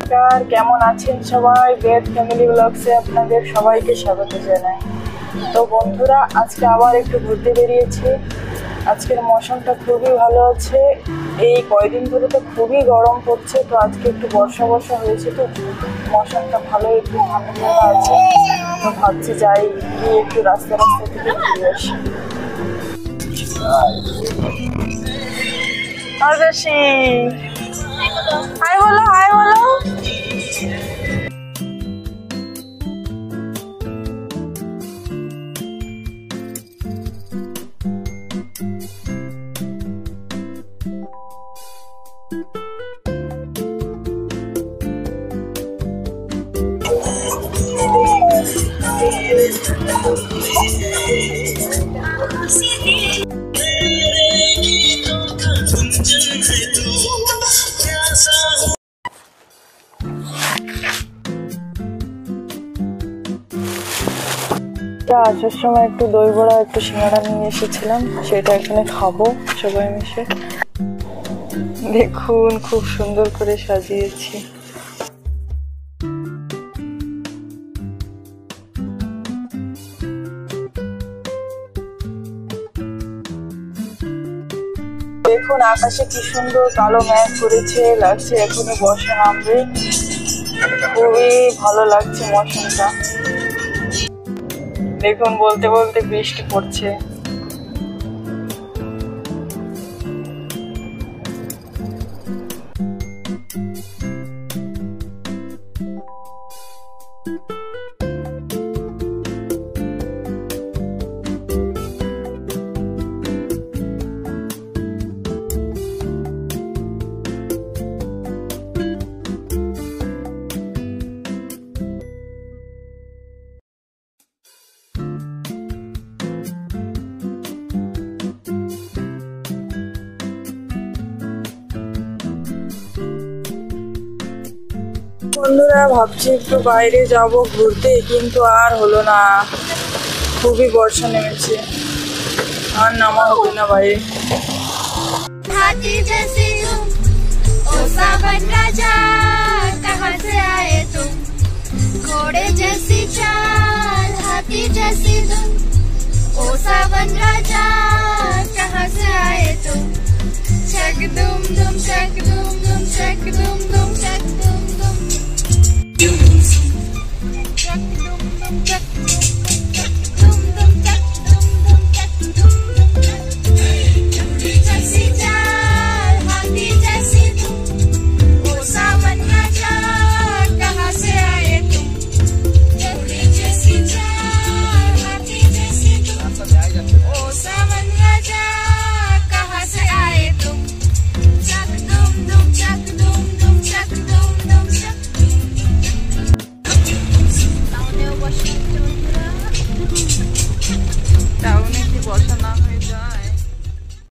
নমস্কার, কেমন আছেন সবাই? বেদ ফ্যামিলি ব্লগসে আপনাদের সবাইকে স্বাগত জানাই। তো বন্ধুরা, আজকে আবার একটু ঘুরতে বেরিয়েছি। আজকের মৌসুমটা খুবই ভালো আছে। এই কয়দিন ধরে তো খুবই গরম পড়ছে, তো আজকে একটু বর্ষা হয়েছে, তো মৌসুমটা ভালো, একটু ঠান্ডা ঠান্ডা আছে। তো ভাবছি যাই গিয়ে একটু রাস্তা থেকে ঘুরে আসি। হাই বলো, হাই বলো। আসার সময় একটু দই বড়া, একটু সিঙ্গাড়া নিয়ে এসেছিলাম, সেটা এখানে খাবো সবাই মিশে। দেখুন খুব সুন্দর করে সাজিয়েছি। দেখুন আকাশে কি সুন্দর কালো মেঘ করেছে, লাগছে এখনই বর্ষা নামবে। খুবই ভালো লাগছে মৌসুমটা। দেখুন বলতে বলতে বৃষ্টি পড়ছে। বন্ধুরা, ভাবছি একটু বাইরে যাব ঘুরতে, কিন্তু আর হলো না। খুবই বর্ষা নেমেছে, আর নামা হবে না বাইরে। हाथी जैसी तुम ओ सावन राजा कहाँ से आए तुम, घोड़े जैसी चाल हाथी जैसी तुम ओ सावन राजा